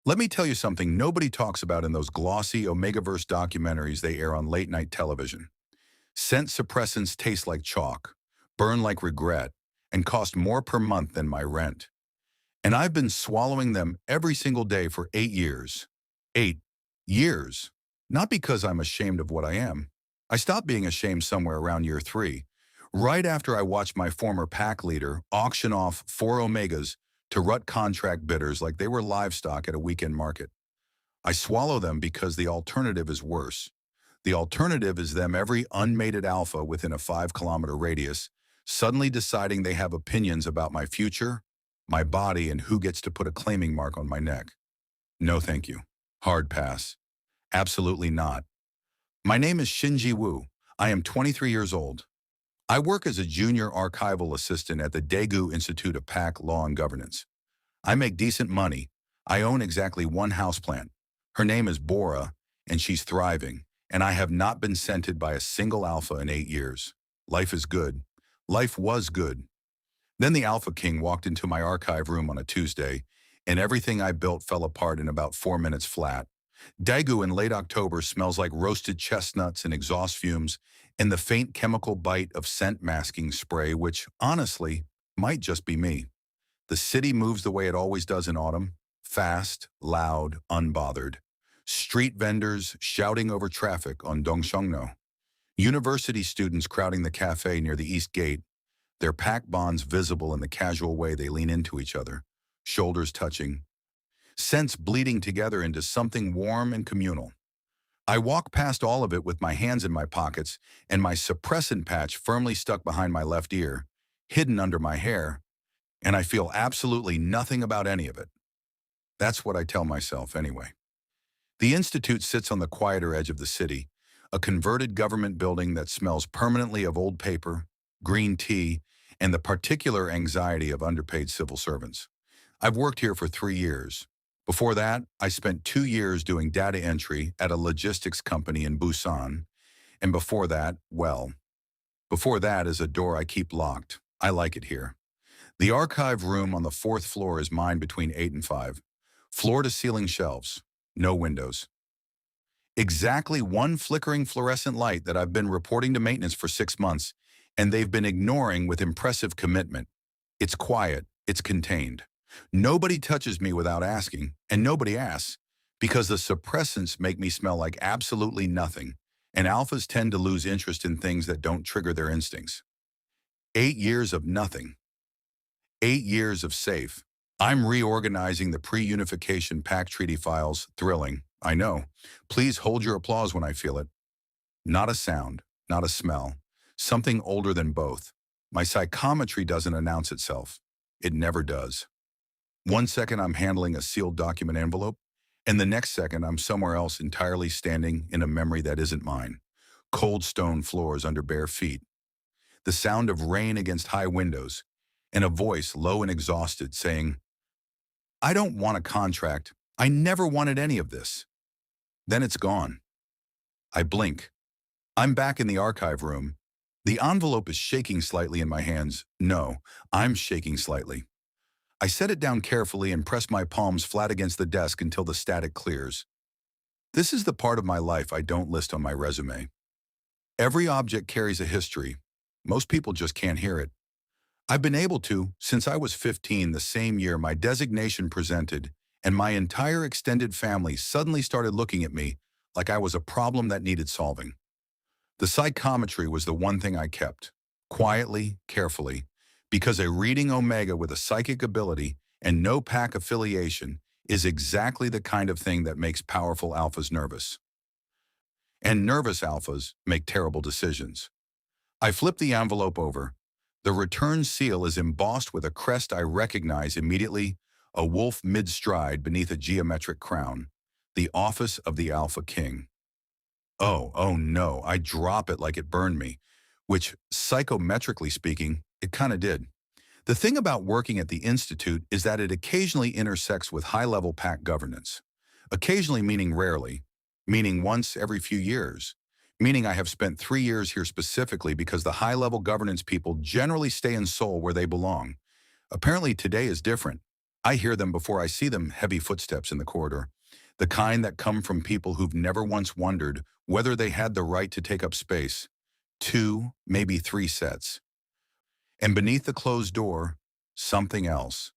Let me tell you something nobody talks about in those glossy omegaverse documentaries they air on late-night television. Scent suppressants taste like chalk, burn like regret, and cost more per month than my rent. And I've been swallowing them every single day for 8 years. 8 years. Not because I'm ashamed of what I am. I stopped being ashamed somewhere around year 3, right after I watched my former pack leader auction off 4 omegas to rut contract bidders like they were livestock at a weekend market. I swallow them because the alternative is worse. The alternative is them every unmated alpha within a 5-kilometer radius suddenly deciding they have opinions about my future, my body, and who gets to put a claiming mark on my neck. No thank you. Hard pass. Absolutely not. My name is Shinji Wu. I am 23 years old. I work as a junior archival assistant at the Daegu Institute of Pack Law and Governance. I make decent money. I own exactly one houseplant. Her name is Bora, and she's thriving, and I have not been scented by a single alpha in 8 years. Life is good. Life was good. Then the Alpha King walked into my archive room on a Tuesday, and everything I built fell apart in about 4 minutes flat. Daegu in late October smells like roasted chestnuts and exhaust fumes and the faint chemical bite of scent masking spray, which, honestly, might just be me. The city moves the way it always does in autumn, fast, loud, unbothered. Street vendors shouting over traffic on Dongshengno. University students crowding the cafe near the East Gate, their pack bonds visible in the casual way they lean into each other, shoulders touching, scents bleeding together into something warm and communal. I walk past all of it with my hands in my pockets and my suppressant patch firmly stuck behind my left ear, hidden under my hair, and I feel absolutely nothing about any of it. That's what I tell myself anyway. The Institute sits on the quieter edge of the city, a converted government building that smells permanently of old paper, green tea, and the particular anxiety of underpaid civil servants. I've worked here for 3 years. Before that, I spent 2 years doing data entry at a logistics company in Busan. And before that, well, before that is a door I keep locked. I like it here. The archive room on the 4th floor is mine between 8 and 5. Floor-to-ceiling shelves, no windows. Exactly one flickering fluorescent light that I've been reporting to maintenance for 6 months, and they've been ignoring with impressive commitment. It's quiet, it's contained. Nobody touches me without asking, and nobody asks, because the suppressants make me smell like absolutely nothing, and alphas tend to lose interest in things that don't trigger their instincts. 8 years of nothing. 8 years of safe. I'm reorganizing the pre-unification pack treaty files. Thrilling, I know. Please hold your applause when I feel it. Not a sound, not a smell. Something older than both. My psychometry doesn't announce itself. It never does. One second I'm handling a sealed document envelope, and the next second I'm somewhere else entirely standing in a memory that isn't mine. Cold stone floors under bare feet. The sound of rain against high windows, and a voice low and exhausted saying, "I don't want a contract. I never wanted any of this." Then it's gone. I blink. I'm back in the archive room. The envelope is shaking slightly in my hands. No, I'm shaking slightly. I set it down carefully and press my palms flat against the desk until the static clears. This is the part of my life I don't list on my resume. Every object carries a history. Most people just can't hear it. I've been able to since I was 15, the same year my designation presented, and my entire extended family suddenly started looking at me like I was a problem that needed solving. The psychometry was the one thing I kept, quietly, carefully, because a reading omega with a psychic ability and no pack affiliation is exactly the kind of thing that makes powerful alphas nervous. And nervous alphas make terrible decisions. I flip the envelope over. The return seal is embossed with a crest I recognize immediately, a wolf mid-stride beneath a geometric crown, the office of the Alpha King. Oh no, I drop it like it burned me, which, psychometrically speaking, it kinda did. The thing about working at the Institute is that it occasionally intersects with high-level pack governance. Occasionally meaning rarely, meaning once every few years, meaning I have spent 3 years here specifically because the high-level governance people generally stay in Seoul where they belong. Apparently today is different. I hear them before I see them, heavy footsteps in the corridor, the kind that come from people who've never once wondered whether they had the right to take up space. Two, maybe three sets. And beneath the closed door, something else.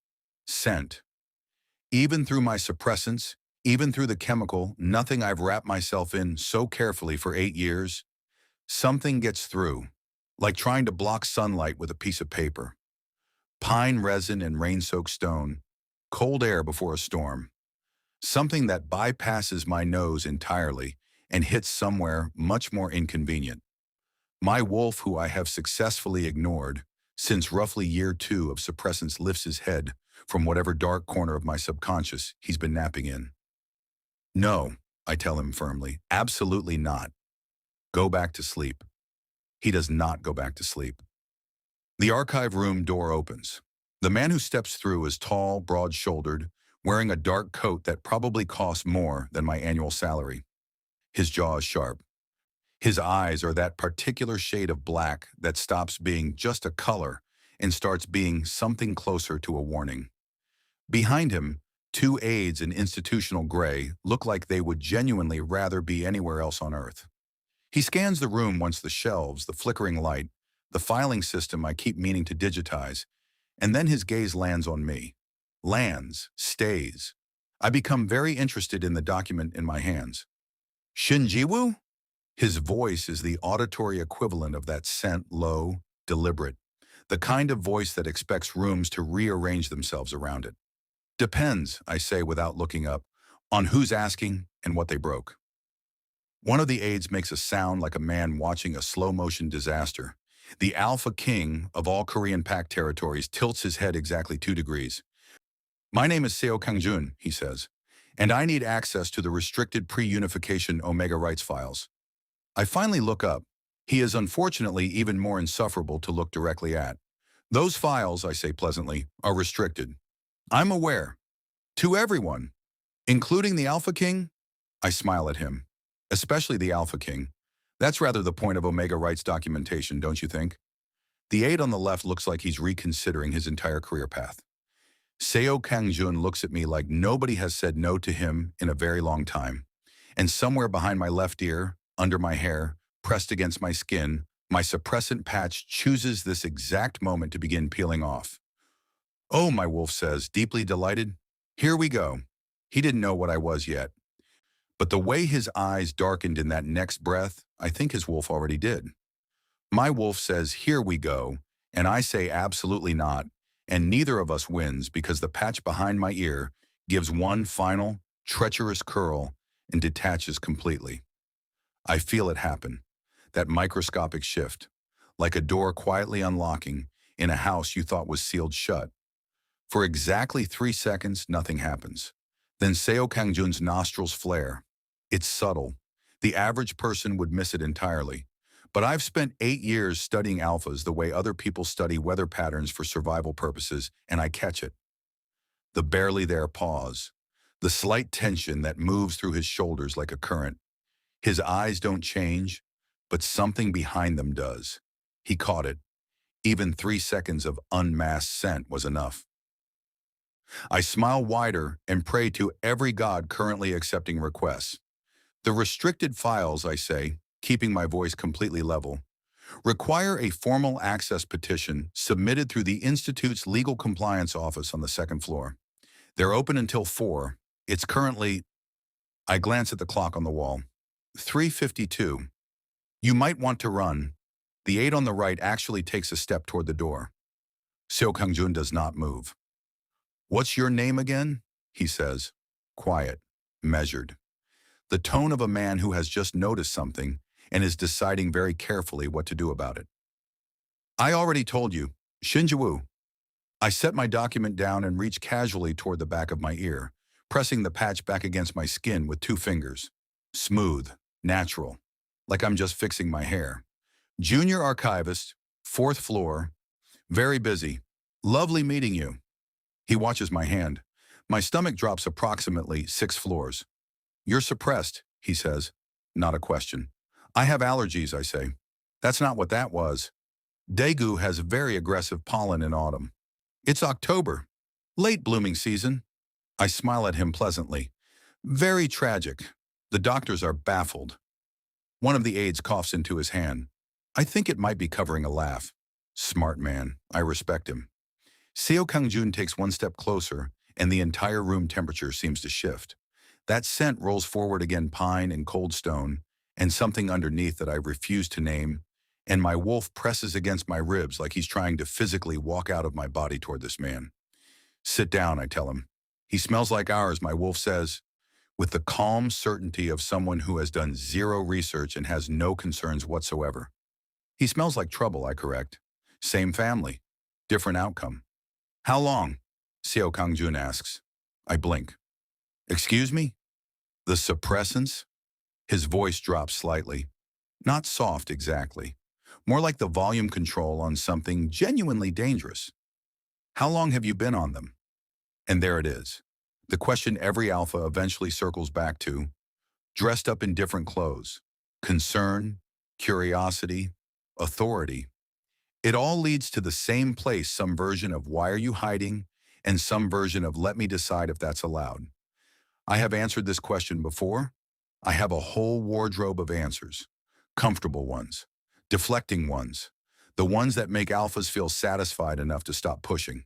Scent. Even through my suppressants, even through the chemical, nothing I've wrapped myself in so carefully for 8 years, something gets through, like trying to block sunlight with a piece of paper. Pine resin and rain-soaked stone, cold air before a storm. Something that bypasses my nose entirely and hits somewhere much more inconvenient. My wolf, who I have successfully ignored since roughly year 2 of suppressants, lifts his head from whatever dark corner of my subconscious he's been napping in. No, I tell him firmly, absolutely not. Go back to sleep. He does not go back to sleep. The archive room door opens. The man who steps through is tall, broad-shouldered, wearing a dark coat that probably costs more than my annual salary. His jaw is sharp. His eyes are that particular shade of black that stops being just a color and starts being something closer to a warning. Behind him, two aides in institutional gray look like they would genuinely rather be anywhere else on Earth. He scans the room once the shelves, the flickering light, the filing system I keep meaning to digitize, and then his gaze lands on me. Lands, stays. I become very interested in the document in my hands. Shinjiwoo? His voice is the auditory equivalent of that scent, low, deliberate, the kind of voice that expects rooms to rearrange themselves around it. Depends, I say without looking up, on who's asking and what they broke. One of the aides makes a sound like a man watching a slow-motion disaster. The Alpha King of all Korean Pac territories tilts his head exactly 2 degrees. My name is Seo Kangjun, he says, and I need access to the restricted pre-unification Omega rights files. I finally look up. He is unfortunately even more insufferable to look directly at. Those files, I say pleasantly, are restricted. I'm aware. To everyone. Including the Alpha King? I smile at him. Especially the Alpha King. That's rather the point of Omega rights documentation, don't you think? The aide on the left looks like he's reconsidering his entire career path. Seo Kangjun looks at me like nobody has said no to him in a very long time. And somewhere behind my left ear, under my hair, pressed against my skin, my suppressant patch chooses this exact moment to begin peeling off. Oh, my wolf says, deeply delighted. Here we go. He didn't know what I was yet. But the way his eyes darkened in that next breath, I think his wolf already did. My wolf says, here we go, and I say absolutely not, and neither of us wins because the patch behind my ear gives one final, treacherous curl and detaches completely. I feel it happen, that microscopic shift, like a door quietly unlocking in a house you thought was sealed shut. For exactly 3 seconds, nothing happens. Then Seo Kangjun's nostrils flare. It's subtle. The average person would miss it entirely. But I've spent 8 years studying alphas the way other people study weather patterns for survival purposes, and I catch it. The barely there pause. The slight tension that moves through his shoulders like a current. His eyes don't change, but something behind them does. He caught it. Even 3 seconds of unmasked scent was enough. I smile wider and pray to every god currently accepting requests. The restricted files, I say, keeping my voice completely level, require a formal access petition submitted through the Institute's Legal Compliance Office on the 2nd floor. They're open until 4. It's currently... I glance at the clock on the wall. 3:52. You might want to run. The aide on the right actually takes a step toward the door. Seo Kangjun does not move. What's your name again? He says. Quiet, measured. The tone of a man who has just noticed something and is deciding very carefully what to do about it. I already told you, Shinjiwoo. I set my document down and reach casually toward the back of my ear, pressing the patch back against my skin with 2 fingers. Smooth, natural, like I'm just fixing my hair. Junior archivist, 4th floor, very busy. Lovely meeting you. He watches my hand. My stomach drops approximately 6 floors. You're suppressed, he says. Not a question. I have allergies, I say. That's not what that was. Daegu has very aggressive pollen in autumn. It's October. Late blooming season. I smile at him pleasantly. Very tragic. The doctors are baffled. One of the aides coughs into his hand. I think it might be covering a laugh. Smart man. I respect him. Seo Kang-jun takes one step closer, and the entire room temperature seems to shift. That scent rolls forward again, pine and cold stone, and something underneath that I refuse to name, and my wolf presses against my ribs like he's trying to physically walk out of my body toward this man. Sit down, I tell him. He smells like ours, my wolf says, with the calm certainty of someone who has done zero research and has no concerns whatsoever. He smells like trouble, I correct. Same family, different outcome. How long? Seo Kang-jun asks. I blink. Excuse me? The suppressants? His voice drops slightly. Not soft exactly. More like the volume control on something genuinely dangerous. How long have you been on them? And there it is. The question every alpha eventually circles back to, dressed up in different clothes. Concern, curiosity, authority. It all leads to the same place, some version of why are you hiding, and some version of let me decide if that's allowed. I have answered this question before. I have a whole wardrobe of answers. Comfortable ones, deflecting ones, the ones that make alphas feel satisfied enough to stop pushing.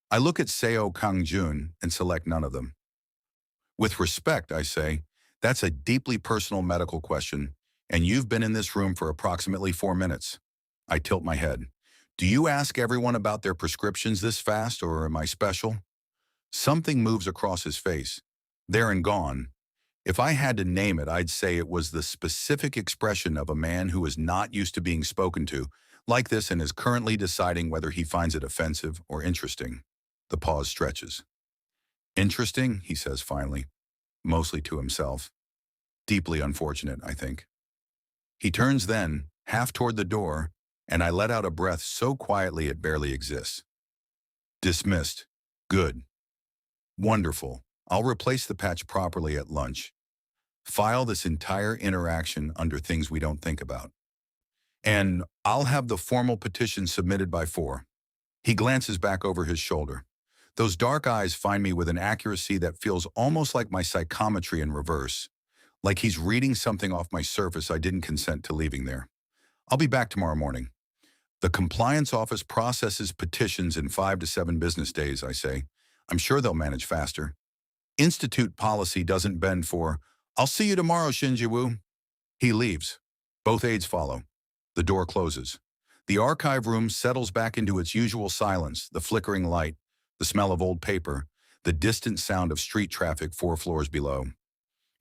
I look at Seo Kang-jun and select none of them. With respect, I say, that's a deeply personal medical question, and you've been in this room for approximately 4 minutes. I tilt my head. Do you ask everyone about their prescriptions this fast, or am I special? Something moves across his face. There and gone. If I had to name it, I'd say it was the specific expression of a man who is not used to being spoken to, like this, and is currently deciding whether he finds it offensive or interesting. The pause stretches. Interesting, he says finally, mostly to himself. Deeply unfortunate, I think. He turns then, half toward the door, and I let out a breath so quietly it barely exists. Dismissed. Good. Wonderful. I'll replace the patch properly at lunch. File this entire interaction under things we don't think about. And I'll have the formal petition submitted by 4. He glances back over his shoulder. Those dark eyes find me with an accuracy that feels almost like my psychometry in reverse, like he's reading something off my surface I didn't consent to leaving there. I'll be back tomorrow morning. The compliance office processes petitions in 5 to 7 business days, I say. I'm sure they'll manage faster. Institute policy doesn't bend for, I'll see you tomorrow, Shinji-woo. He leaves. Both aides follow. The door closes. The archive room settles back into its usual silence, the flickering light, the smell of old paper, the distant sound of street traffic 4 floors below.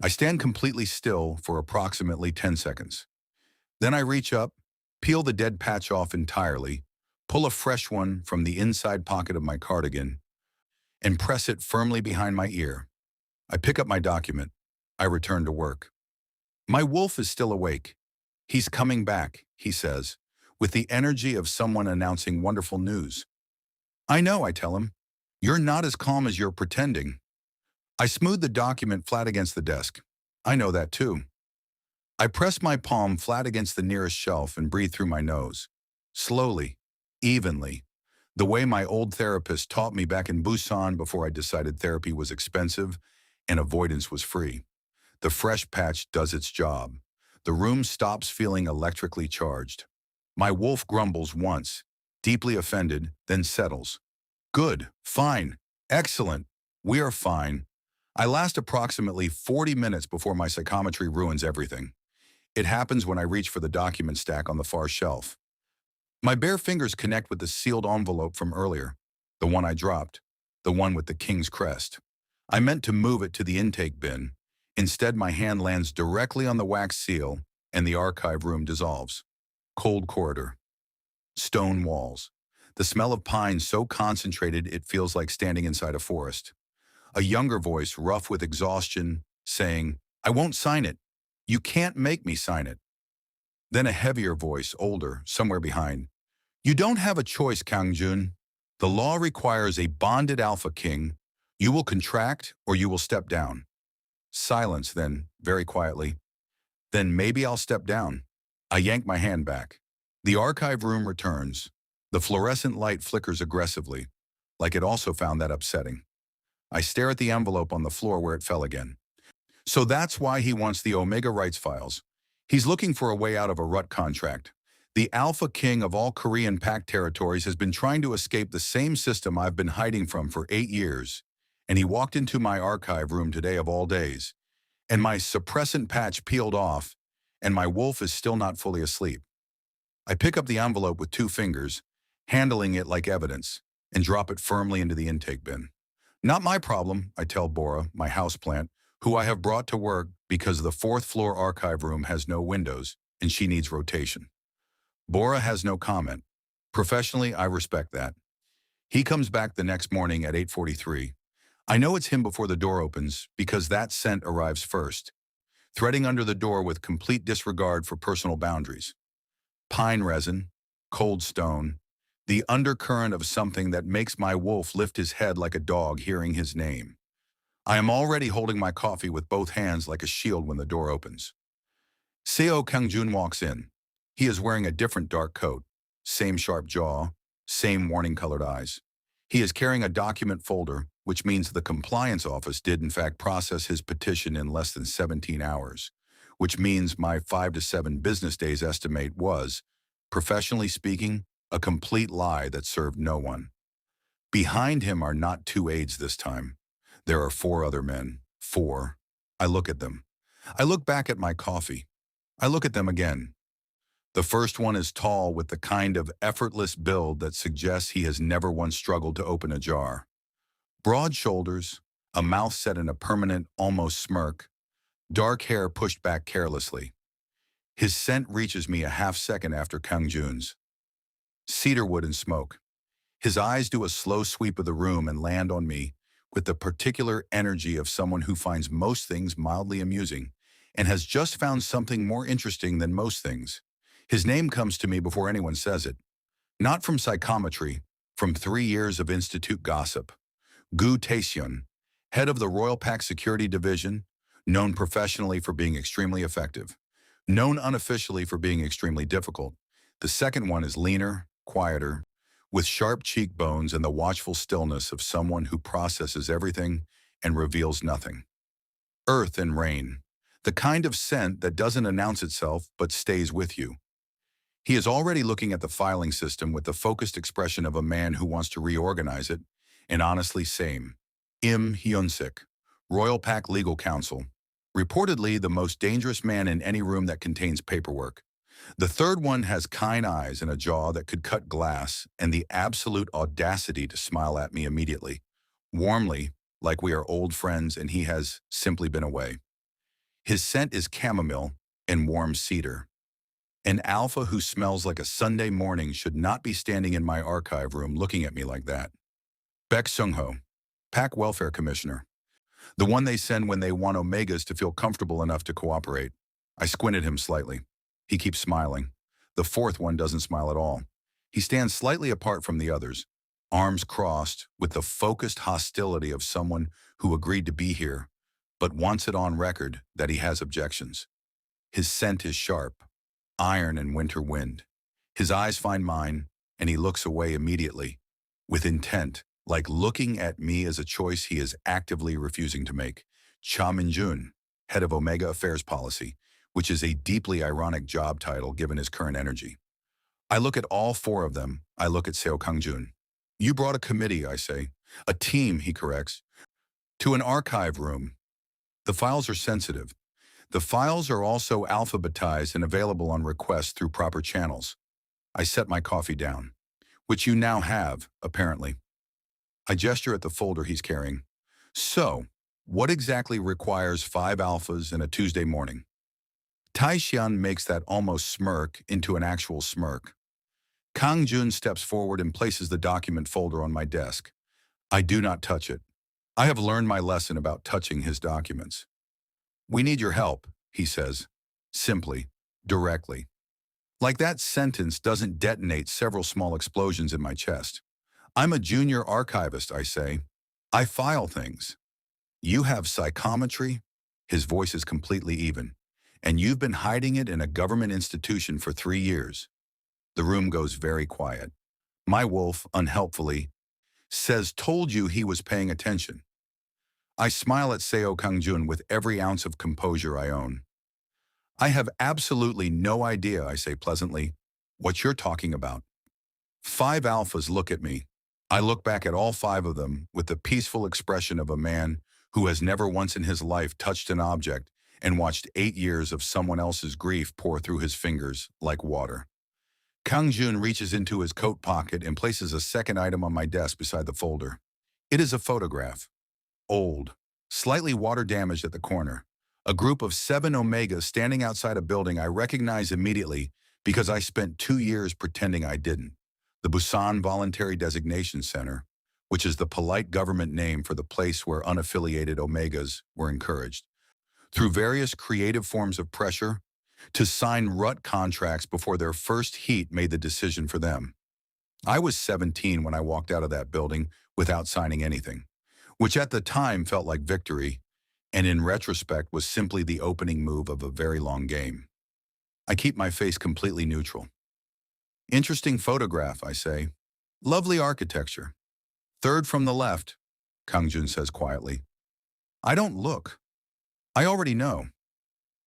I stand completely still for approximately 10 seconds. Then I reach up, peel the dead patch off entirely, pull a fresh one from the inside pocket of my cardigan, and press it firmly behind my ear. I pick up my document. I return to work. My wolf is still awake. He's coming back, he says, with the energy of someone announcing wonderful news. I know, I tell him. You're not as calm as you're pretending. I smooth the document flat against the desk. I know that too. I press my palm flat against the nearest shelf and breathe through my nose. Slowly, evenly, the way my old therapist taught me back in Busan before I decided therapy was expensive and avoidance was free. The fresh patch does its job. The room stops feeling electrically charged. My wolf grumbles once, deeply offended, then settles. Good, fine, excellent, we are fine. I last approximately 40 minutes before my psychometry ruins everything. It happens when I reach for the document stack on the far shelf. My bare fingers connect with the sealed envelope from earlier, the one I dropped, the one with the king's crest. I meant to move it to the intake bin. Instead, my hand lands directly on the wax seal, and the archive room dissolves. Cold corridor. Stone walls. The smell of pine so concentrated it feels like standing inside a forest. A younger voice, rough with exhaustion, saying, I won't sign it. You can't make me sign it. Then a heavier voice, older, somewhere behind. You don't have a choice, Kang-jun. The law requires a bonded alpha king. You will contract or you will step down. Silence then, very quietly. Then maybe I'll step down. I yank my hand back. The archive room returns. The fluorescent light flickers aggressively. like it also found that upsetting. I stare at the envelope on the floor where it fell again. So that's why he wants the Omega rights files. He's looking for a way out of a rut contract. The Alpha King of all Korean Pact territories has been trying to escape the same system I've been hiding from for 8 years. And he walked into my archive room today of all days. And my suppressant patch peeled off, and my wolf is still not fully asleep. I pick up the envelope with 2 fingers, handling it like evidence, and drop it firmly into the intake bin. Not my problem, I tell Bora, my houseplant, who I have brought to work because the 4th-floor archive room has no windows and she needs rotation. Bora has no comment. Professionally, I respect that. He comes back the next morning at 8:43. I know it's him before the door opens because that scent arrives first, threading under the door with complete disregard for personal boundaries. Pine resin, cold stone, the undercurrent of something that makes my wolf lift his head like a dog hearing his name. I am already holding my coffee with both hands like a shield when the door opens. Seo Kang-jun walks in. He is wearing a different dark coat, same sharp jaw, same warning-colored eyes. He is carrying a document folder, which means the compliance office did in fact process his petition in less than 17 hours, which means my 5 to 7 business days estimate was, professionally speaking, a complete lie that served no one. Behind him are not 2 aides this time. There are 4 other men. 4. I look at them. I look back at my coffee. I look at them again. The first one is tall with the kind of effortless build that suggests he has never once struggled to open a jar. Broad shoulders, a mouth set in a permanent, almost smirk, dark hair pushed back carelessly. His scent reaches me a half-second after Kang-jun's. Cedarwood and smoke. His eyes do a slow sweep of the room and land on me with the particular energy of someone who finds most things mildly amusing and has just found something more interesting than most things. His name comes to me before anyone says it. Not from psychometry, from 3 years of institute gossip. Gu Taeseon, head of the Royal Pact Security Division, known professionally for being extremely effective. Known unofficially for being extremely difficult. The second one is leaner, quieter, with sharp cheekbones and the watchful stillness of someone who processes everything and reveals nothing. Earth and rain, the kind of scent that doesn't announce itself but stays with you. He is already looking at the filing system with the focused expression of a man who wants to reorganize it, and honestly same. Im Hyun-sik, Royal Pact Legal Counsel, reportedly the most dangerous man in any room that contains paperwork. The third one has kind eyes and a jaw that could cut glass and the absolute audacity to smile at me immediately, warmly, like we are old friends and he has simply been away. His scent is chamomile and warm cedar. An alpha who smells like a Sunday morning should not be standing in my archive room looking at me like that. Baek Sung-ho, Pac Welfare Commissioner. The one they send when they want Omegas to feel comfortable enough to cooperate. I squint at him slightly. He keeps smiling. The fourth one doesn't smile at all. He stands slightly apart from the others, arms crossed, with the focused hostility of someone who agreed to be here, but wants it on record that he has objections. His scent is sharp, iron and winter wind. His eyes find mine, and he looks away immediately, with intent, like looking at me as a choice he is actively refusing to make. Cha Min-jun, head of Omega Affairs Policy, which is a deeply ironic job title given his current energy. I look at all 4 of them. I look at Seo Kang-jun. You brought a committee, I say. A team, he corrects. To an archive room. The files are sensitive. The files are also alphabetized and available on request through proper channels. I set my coffee down, which you now have, apparently. I gesture at the folder he's carrying. So, what exactly requires 5 alphas in a Tuesday morning? Tae-xian makes that almost smirk into an actual smirk. Kang-jun steps forward and places the document folder on my desk. I do not touch it. I have learned my lesson about touching his documents. We need your help, he says. Simply, directly. Like that sentence doesn't detonate several small explosions in my chest. I'm a junior archivist, I say. I file things. You have psychometry? His voice is completely even. And you've been hiding it in a government institution for 3 years. The room goes very quiet. My wolf, unhelpfully, says told you he was paying attention. I smile at Seo Kangjun with every ounce of composure I own. I have absolutely no idea, I say pleasantly, what you're talking about. 5 alphas look at me. I look back at all 5 of them with the peaceful expression of a man who has never once in his life touched an object and watched 8 years of someone else's grief pour through his fingers like water. Kang Jun reaches into his coat pocket and places a second item on my desk beside the folder. It is a photograph. Old, slightly water damaged at the corner. A group of 7 omegas standing outside a building I recognize immediately because I spent 2 years pretending I didn't. The Busan Voluntary Designation Center, which is the polite government name for the place where unaffiliated omegas were encouraged, through various creative forms of pressure, to sign rut contracts before their first heat made the decision for them. I was 17 when I walked out of that building without signing anything, which at the time felt like victory, and in retrospect was simply the opening move of a very long game. I keep my face completely neutral. Interesting photograph, I say. Lovely architecture. Third from the left, Kangjun says quietly. I don't look. I already know.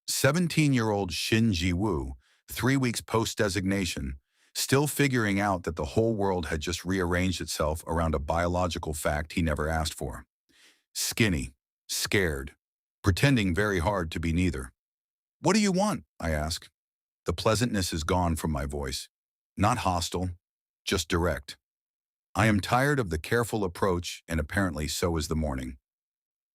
17-year-old Shin Ji-woo, 3 weeks post-designation, still figuring out that the whole world had just rearranged itself around a biological fact he never asked for. Skinny, scared, pretending very hard to be neither. What do you want? I ask. The pleasantness is gone from my voice. Not hostile, just direct. I am tired of the careful approach, and apparently so is the morning.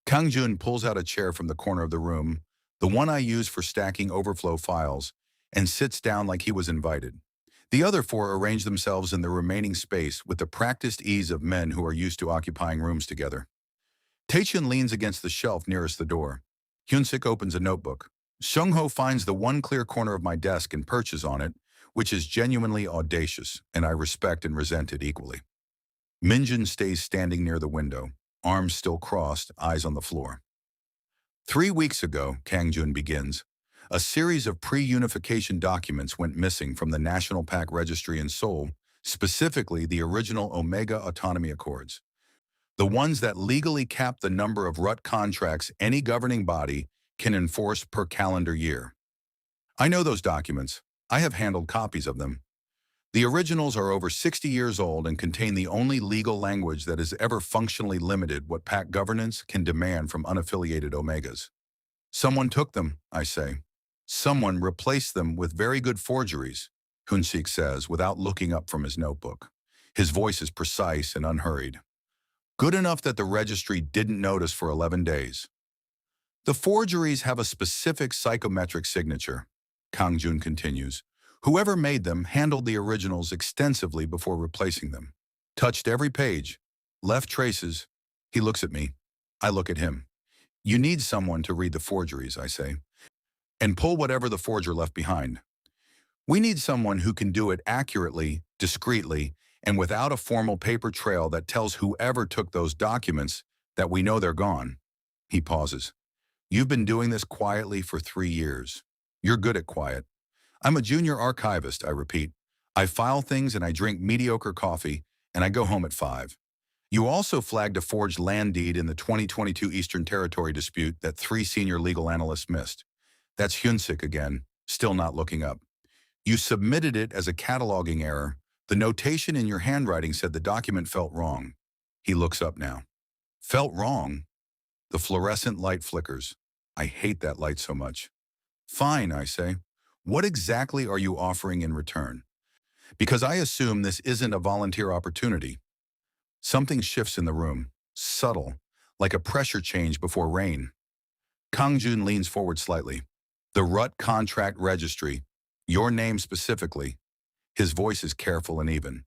Kang Jun pulls out a chair from the corner of the room, the one I use for stacking overflow files, and sits down like he was invited. The other 4 arrange themselves in the remaining space with the practiced ease of men who are used to occupying rooms together. Taechun leans against the shelf nearest the door. Hyunsik opens a notebook. Seungho finds the one clear corner of my desk and perches on it, which is genuinely audacious, and I respect and resent it equally. Minjun stays standing near the window, arms still crossed, eyes on the floor. 3 weeks ago, Kangjun begins, a series of pre-unification documents went missing from the National Pack Registry in Seoul, specifically the original Omega Autonomy Accords. The ones that legally cap the number of RUT contracts any governing body can enforce per calendar year. I know those documents. I have handled copies of them. The originals are over 60 years old and contain the only legal language that has ever functionally limited what PAC governance can demand from unaffiliated Omegas. Someone took them, I say. Someone replaced them with very good forgeries, Hunsik says without looking up from his notebook. His voice is precise and unhurried. Good enough that the registry didn't notice for 11 days. The forgeries have a specific psychometric signature, Kang Jun continues. Whoever made them handled the originals extensively before replacing them. Touched every page, left traces. He looks at me. I look at him. You need someone to read the forgeries, I say, and pull whatever the forger left behind. We need someone who can do it accurately, discreetly, and without a formal paper trail that tells whoever took those documents that we know they're gone. He pauses. You've been doing this quietly for 3 years. You're good at quiet. I'm a junior archivist, I repeat. I file things and I drink mediocre coffee, and I go home at 5. You also flagged a forged land deed in the 2022 Eastern Territory dispute that 3 senior legal analysts missed. That's Hyunsik again, still not looking up. You submitted it as a cataloging error. The notation in your handwriting said the document felt wrong. He looks up now. Felt wrong? The fluorescent light flickers. I hate that light so much. Fine, I say. What exactly are you offering in return? Because I assume this isn't a volunteer opportunity. Something shifts in the room, subtle, like a pressure change before rain. Kang Jun leans forward slightly. The RUT contract registry, your name specifically. His voice is careful and even.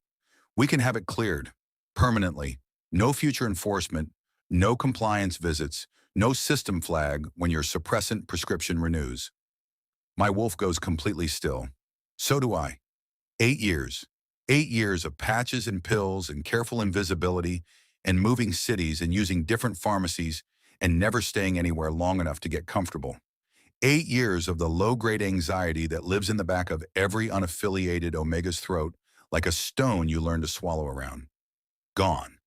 We can have it cleared, permanently. No future enforcement, no compliance visits, no system flag when your suppressant prescription renews. My wolf goes completely still. So do I. 8 years. 8 years of patches and pills and careful invisibility and moving cities and using different pharmacies and never staying anywhere long enough to get comfortable. 8 years of the low-grade anxiety that lives in the back of every unaffiliated Omega's throat like a stone you learn to swallow around. Gone.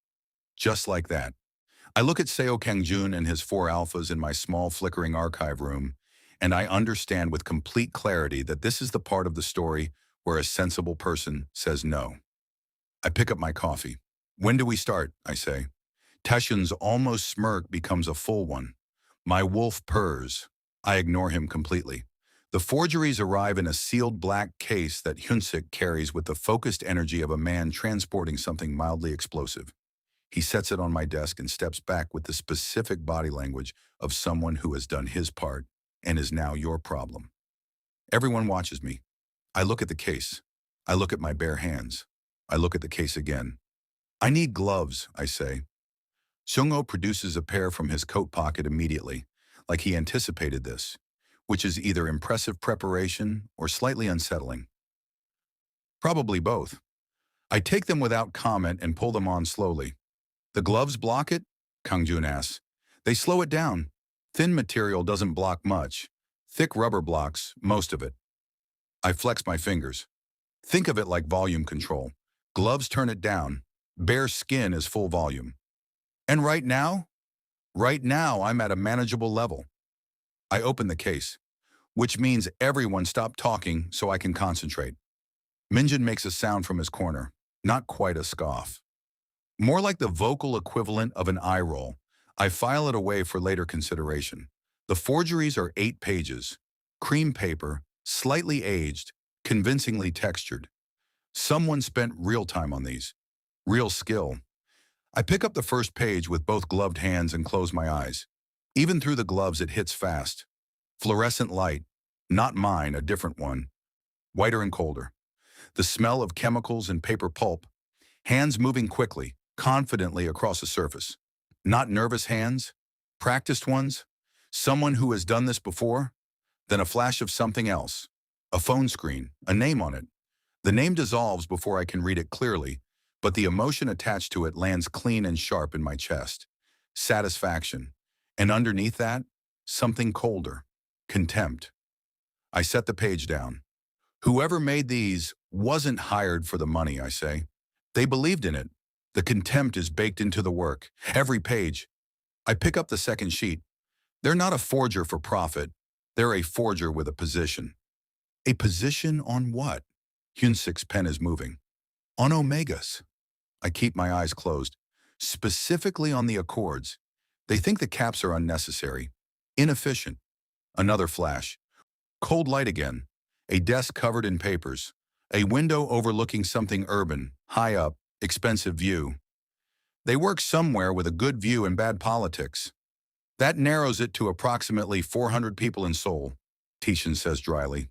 Just like that. I look at Seo Kangjun and his four alphas in my small flickering archive room, and I understand with complete clarity that this is the part of the story where a sensible person says no. I pick up my coffee. When do we start? I say. Taeshun's almost smirk becomes a full one. My wolf purrs. I ignore him completely. The forgeries arrive in a sealed black case that Hyunsik carries with the focused energy of a man transporting something mildly explosive. He sets it on my desk and steps back with the specific body language of someone who has done his part and is now your problem. Everyone watches me. I look at the case. I look at my bare hands. I look at the case again. I need gloves, I say. Seung-ho produces a pair from his coat pocket immediately, like he anticipated this, which is either impressive preparation or slightly unsettling. Probably both. I take them without comment and pull them on slowly. The gloves block it? Kangjun asks. They slow it down. Thin material doesn't block much. Thick rubber blocks most of it. I flex my fingers. Think of it like volume control. Gloves turn it down. Bare skin is full volume. And right now? Right now, I'm at a manageable level. I open the case, which means everyone stop talking so I can concentrate. Minjin makes a sound from his corner, not quite a scoff. More like the vocal equivalent of an eye roll. I file it away for later consideration. The forgeries are 8 pages, cream paper, slightly aged, convincingly textured. Someone spent real time on these. Real skill. I pick up the first page with both gloved hands and close my eyes. Even through the gloves, it hits fast. Fluorescent light. Not mine, a different one. Whiter and colder. The smell of chemicals and paper pulp. Hands moving quickly, confidently across a surface. Not nervous hands. Practiced ones. Someone who has done this before. Then a flash of something else. A phone screen, a name on it. The name dissolves before I can read it clearly, but the emotion attached to it lands clean and sharp in my chest. Satisfaction. And underneath that, something colder. Contempt. I set the page down. Whoever made these wasn't hired for the money, I say. They believed in it. The contempt is baked into the work. Every page. I pick up the second sheet. They're not a forger for profit. They're a forger with a position. A position on what? Hyunsik's pen is moving. On omegas. I keep my eyes closed. Specifically on the accords. They think the caps are unnecessary. Inefficient. Another flash. Cold light again. A desk covered in papers. A window overlooking something urban, high up, expensive view. They work somewhere with a good view and bad politics. That narrows it to approximately 400 people in Seoul, Tishan says dryly.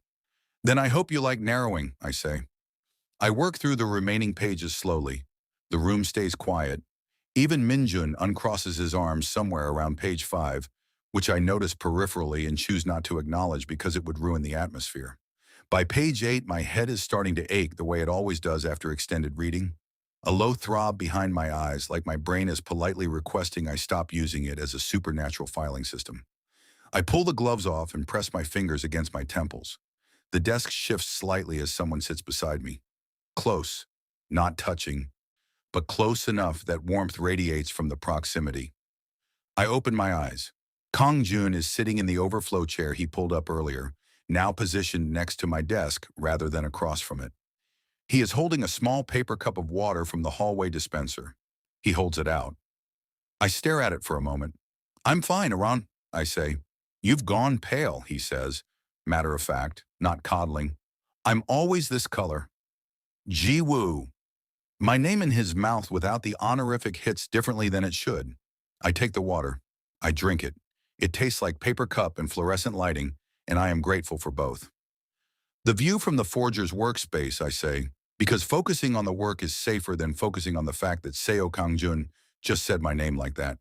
Then I hope you like narrowing, I say. I work through the remaining pages slowly. The room stays quiet. Even Minjun uncrosses his arms somewhere around page 5, which I notice peripherally and choose not to acknowledge because it would ruin the atmosphere. By page 8, my head is starting to ache the way it always does after extended reading. A low throb behind my eyes, like my brain is politely requesting I stop using it as a supernatural filing system. I pull the gloves off and press my fingers against my temples. The desk shifts slightly as someone sits beside me. Close, not touching, but close enough that warmth radiates from the proximity. I open my eyes. Kong Jun is sitting in the overflow chair he pulled up earlier, now positioned next to my desk rather than across from it. He is holding a small paper cup of water from the hallway dispenser. He holds it out. I stare at it for a moment. I'm fine, Aran, I say. You've gone pale, he says, matter of fact, not coddling. I'm always this color. Ji Woo. My name in his mouth without the honorific hits differently than it should. I take the water. I drink it. It tastes like paper cup and fluorescent lighting, and I am grateful for both. The view from the forger's workspace, I say, because focusing on the work is safer than focusing on the fact that Seo Kangjun just said my name like that.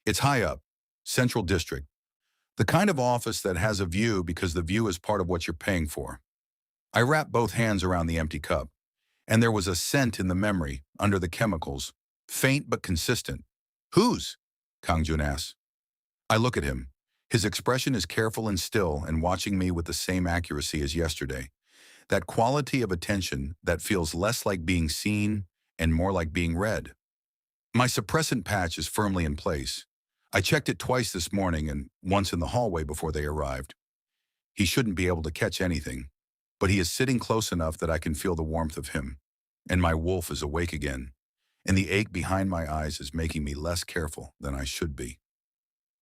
It's high up, Central District. The kind of office that has a view because the view is part of what you're paying for. I wrap both hands around the empty cup, and there was a scent in the memory, under the chemicals, faint but consistent. Whose? Kangjun asks. I look at him. His expression is careful and still and watching me with the same accuracy as yesterday. That quality of attention that feels less like being seen and more like being read. My suppressant patch is firmly in place. I checked it twice this morning and once in the hallway before they arrived. He shouldn't be able to catch anything, but he is sitting close enough that I can feel the warmth of him. And my wolf is awake again, and the ache behind my eyes is making me less careful than I should be.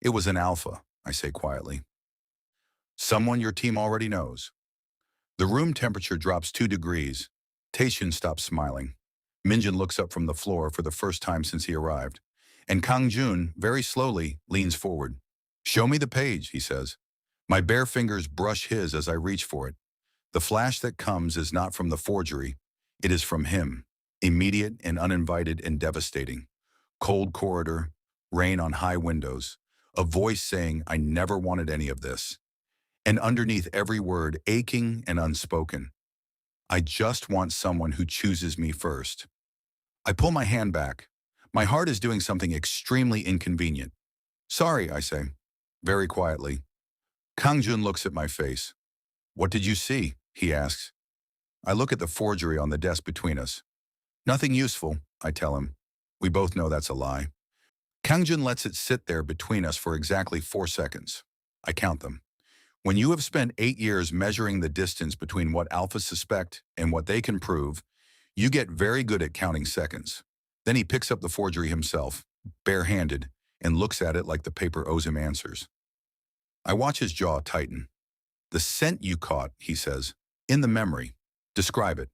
It was an alpha, I say quietly. Someone your team already knows. The room temperature drops 2 degrees. Tae-Hyun stops smiling. Minjin looks up from the floor for the first time since he arrived. And Kang-jun, very slowly, leans forward. "Show me the page," he says. My bare fingers brush his as I reach for it. The flash that comes is not from the forgery. It is from him. Immediate and uninvited and devastating. Cold corridor, rain on high windows. A voice saying, "I never wanted any of this." And underneath every word, aching and unspoken. "I just want someone who chooses me first." I pull my hand back. My heart is doing something extremely inconvenient. "Sorry," I say, very quietly. Kang-jun looks at my face. "What did you see?" he asks. I look at the forgery on the desk between us. "Nothing useful," I tell him. We both know that's a lie. Kang-jun lets it sit there between us for exactly 4 seconds. I count them. When you have spent 8 years measuring the distance between what alphas suspect and what they can prove, you get very good at counting seconds. Then he picks up the forgery himself, barehanded, and looks at it like the paper owes him answers. I watch his jaw tighten. "The scent you caught," he says, "in the memory. Describe it."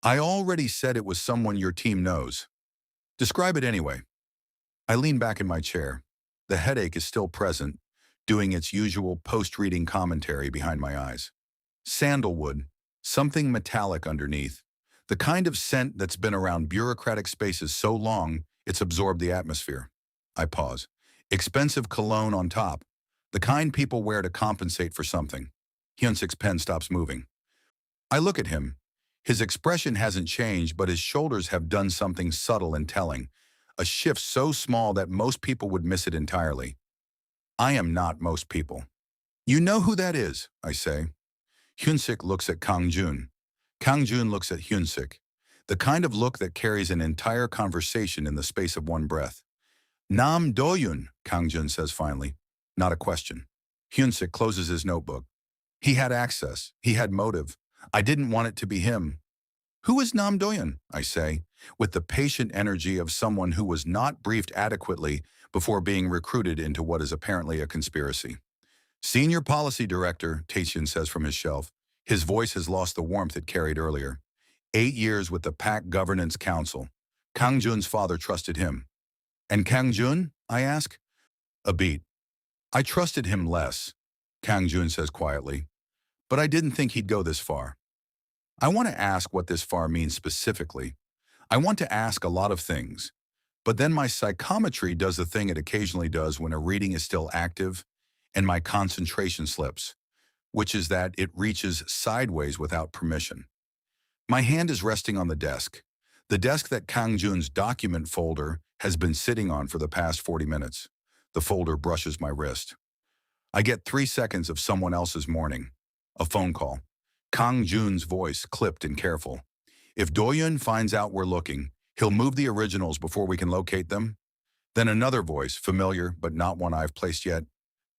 "I already said it was someone your team knows." "Describe it anyway." I lean back in my chair. The headache is still present, doing its usual post-reading commentary behind my eyes. Sandalwood, something metallic underneath. The kind of scent that's been around bureaucratic spaces so long, it's absorbed the atmosphere. I pause. Expensive cologne on top. The kind people wear to compensate for something. Hyunsik's pen stops moving. I look at him. His expression hasn't changed, but his shoulders have done something subtle and telling. A shift so small that most people would miss it entirely. I am not most people. "You know who that is," I say. Hyunsik looks at Kang-jun. Kang-jun looks at Hyunsik. The kind of look that carries an entire conversation in the space of one breath. "Nam Do-yun," Kang-jun says finally. Not a question. Hyunsik closes his notebook. He had access. He had motive. I didn't want it to be him. "Who is Nam Do-yun?" I say, with the patient energy of someone who was not briefed adequately before being recruited into what is apparently a conspiracy. "Senior Policy Director," Tae-Hyun says from his shelf. His voice has lost the warmth it carried earlier. 8 years with the PAC Governance Council. Kang-jun's father trusted him. "And Kang-jun?" I ask. "A beat. I trusted him less," Kang-jun says quietly. "But I didn't think he'd go this far." I want to ask what this far means specifically. I want to ask a lot of things. But then my psychometry does the thing it occasionally does when a reading is still active, and my concentration slips, which is that it reaches sideways without permission. My hand is resting on the desk that Kang-jun's document folder has been sitting on for the past 40 minutes. The folder brushes my wrist. I get 3 seconds of someone else's morning. A phone call. Kang-jun's voice, clipped and careful. "If Do-yun finds out we're looking, he'll move the originals before we can locate them." Then another voice, familiar but not one I've placed yet.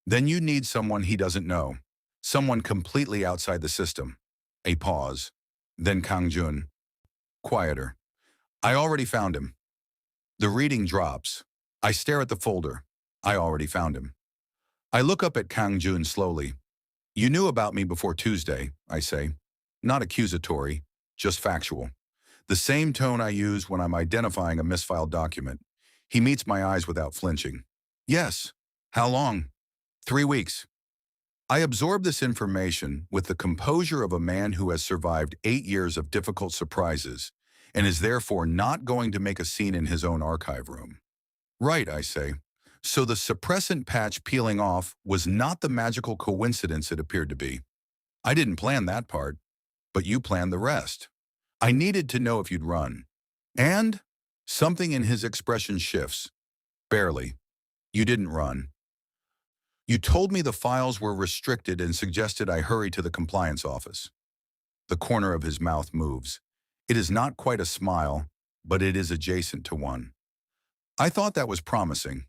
"Then you need someone he doesn't know. Someone completely outside the system." A pause. Then Kang-jun. Quieter. "I already found him." The reading drops. I stare at the folder. I already found him. I look up at Kang-jun slowly. "You knew about me before Tuesday," I say. Not accusatory, just factual. The same tone I use when I'm identifying a misfiled document. He meets my eyes without flinching. "Yes." "How long?" "3 weeks." I absorb this information with the composure of a man who has survived 8 years of difficult surprises and is therefore not going to make a scene in his own archive room. "Right," I say. "So the suppressant patch peeling off was not the magical coincidence it appeared to be. I didn't plan that part, but you planned the rest. I needed to know if you'd run." And something in his expression shifts. "Barely. You didn't run. You told me the files were restricted and suggested I hurry to the compliance office." The corner of his mouth moves. It is not quite a smile, but it is adjacent to one. I thought that was promising.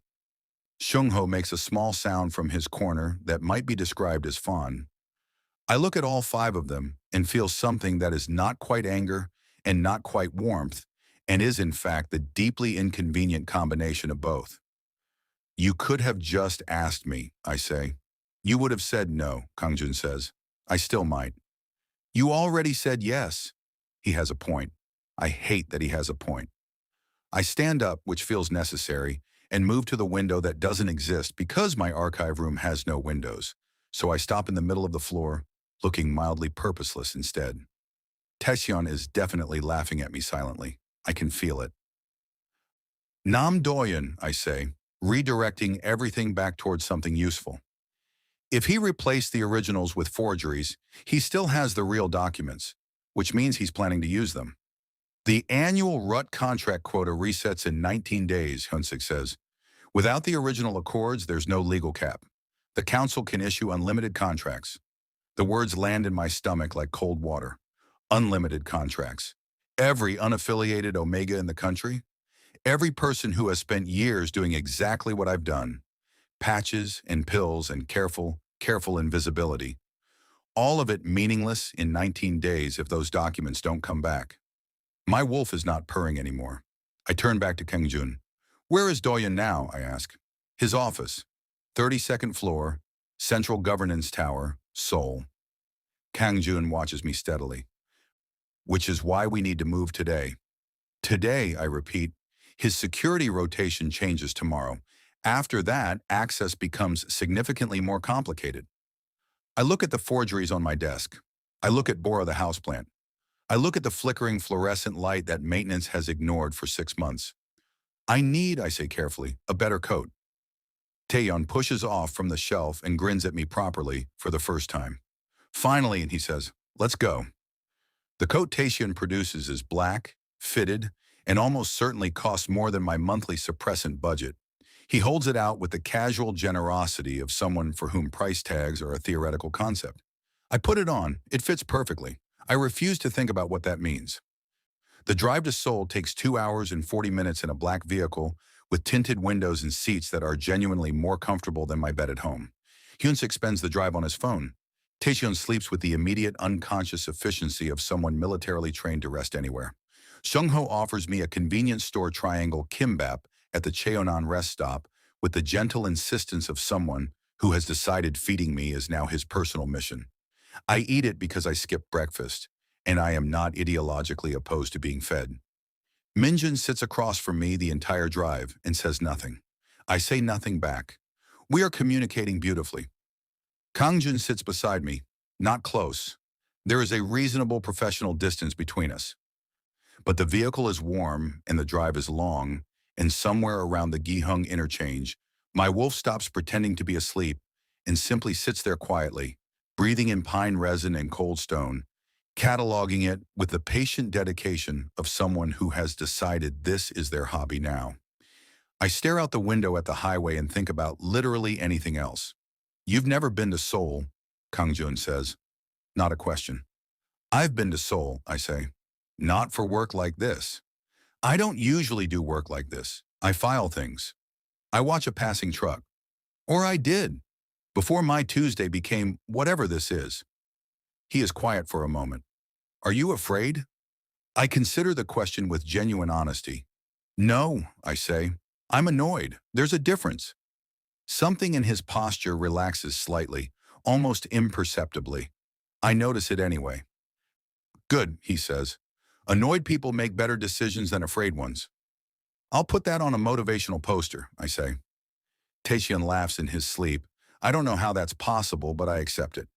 Shungho makes a small sound from his corner that might be described as fawn. I look at all five of them and feel something that is not quite anger and not quite warmth, and is in fact the deeply inconvenient combination of both. You could have just asked me, I say. You would have said no, Kangjun says. I still might. You already said yes. He has a point. I hate that he has a point. I stand up, which feels necessary, and move to the window that doesn't exist because my archive room has no windows. So I stop in the middle of the floor, looking mildly purposeless instead. Taesyeon is definitely laughing at me silently. I can feel it. Nam Doyen, I say, redirecting everything back towards something useful. If he replaced the originals with forgeries, he still has the real documents, which means he's planning to use them. The annual RUT contract quota resets in 19 days, Hyunsik says. Without the original accords, there's no legal cap. The council can issue unlimited contracts. The words land in my stomach like cold water. Unlimited contracts. Every unaffiliated Omega in the country, every person who has spent years doing exactly what I've done, patches and pills and careful invisibility, all of it meaningless in 19 days if those documents don't come back. My wolf is not purring anymore. I turn back to Kengjun. Where is Doyen now, I ask. His office. 32nd floor, Central Governance Tower, Seoul. Kangjun watches me steadily. Which is why we need to move today. Today, I repeat, his security rotation changes tomorrow. After that, access becomes significantly more complicated. I look at the forgeries on my desk. I look at Bora the houseplant. I look at the flickering fluorescent light that maintenance has ignored for 6 months. I need, I say carefully, a better coat. Taeyeon pushes off from the shelf and grins at me properly for the first time. Finally, he says, let's go. The coat Taeyeon produces is black, fitted, and almost certainly costs more than my monthly suppressant budget. He holds it out with the casual generosity of someone for whom price tags are a theoretical concept. I put it on. It fits perfectly. I refuse to think about what that means. The drive to Seoul takes 2 hours and 40 minutes in a black vehicle with tinted windows and seats that are genuinely more comfortable than my bed at home. Hyunsik spends the drive on his phone. Taeyeon sleeps with the immediate unconscious efficiency of someone militarily trained to rest anywhere. Shungho offers me a convenience store triangle kimbap at the Cheonan rest stop with the gentle insistence of someone who has decided feeding me is now his personal mission. I eat it because I skipped breakfast, and I am not ideologically opposed to being fed. Minjin sits across from me the entire drive and says nothing. I say nothing back. We are communicating beautifully. Kangjun sits beside me, not close. There is a reasonable professional distance between us. But the vehicle is warm and the drive is long, and somewhere around the Gihung interchange, my wolf stops pretending to be asleep and simply sits there quietly, breathing in pine resin and cold stone, cataloging it with the patient dedication of someone who has decided this is their hobby now. I stare out the window at the highway and think about literally anything else. You've never been to Seoul, Kangjun says. Not a question. I've been to Seoul, I say. Not for work like this. I don't usually do work like this. I file things. I watch a passing truck. Or I did, before my Tuesday became whatever this is. He is quiet for a moment. Are you afraid? I consider the question with genuine honesty. No, I say. I'm annoyed. There's a difference. Something in his posture relaxes slightly, almost imperceptibly. I notice it anyway. Good, he says. Annoyed people make better decisions than afraid ones. I'll put that on a motivational poster, I say. Taeyeon laughs in his sleep. I don't know how that's possible, but I accept it.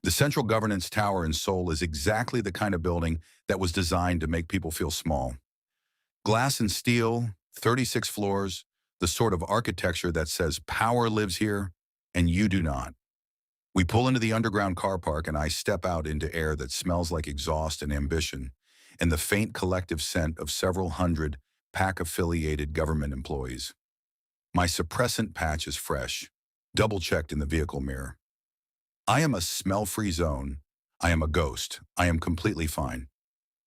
The Central Governance Tower in Seoul is exactly the kind of building that was designed to make people feel small. Glass and steel, 36 floors, the sort of architecture that says power lives here and you do not. We pull into the underground car park and I step out into air that smells like exhaust and ambition and the faint collective scent of several hundred PAC-affiliated government employees. My suppressant patch is fresh, double-checked in the vehicle mirror. I am a smell-free zone. I am a ghost. I am completely fine.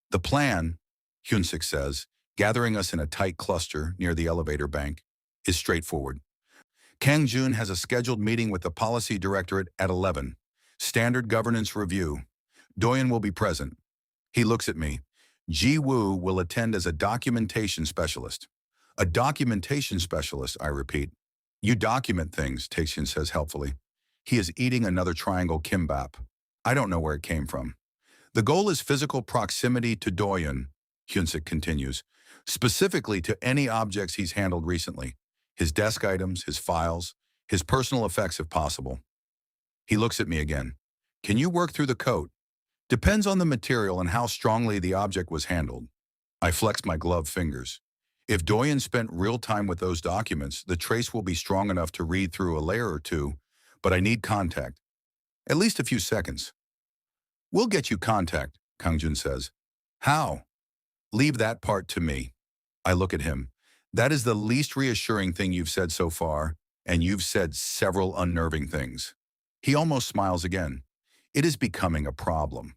The plan, Hyunsik says, gathering us in a tight cluster near the elevator bank, is straightforward. Kang Jun has a scheduled meeting with the Policy Directorate at 11. Standard governance review. Doyen will be present. He looks at me. Ji Woo will attend as a documentation specialist. A documentation specialist, I repeat. You document things, Taexian says helpfully. He is eating another triangle kimbap. I don't know where it came from. The goal is physical proximity to Doyen, Hyunsik continues, specifically to any objects he's handled recently. His desk items, his files, his personal effects if possible. He looks at me again. Can you work through the coat? Depends on the material and how strongly the object was handled. I flex my gloved fingers. If Doyen spent real time with those documents, the trace will be strong enough to read through a layer or two, but I need contact. At least a few seconds. We'll get you contact, Kangjun says. How? Leave that part to me. I look at him. That is the least reassuring thing you've said so far, and you've said several unnerving things. He almost smiles again. It is becoming a problem.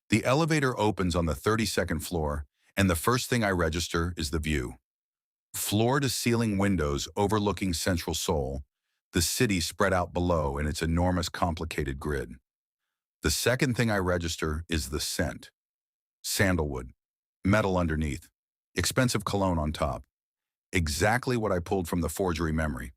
The elevator opens on the 32nd floor, and the first thing I register is the view. Floor-to-ceiling windows overlooking Central Seoul, the city spread out below in its enormous complicated grid. The second thing I register is the scent. Sandalwood, metal underneath, expensive cologne on top. Exactly what I pulled from the forgery memory.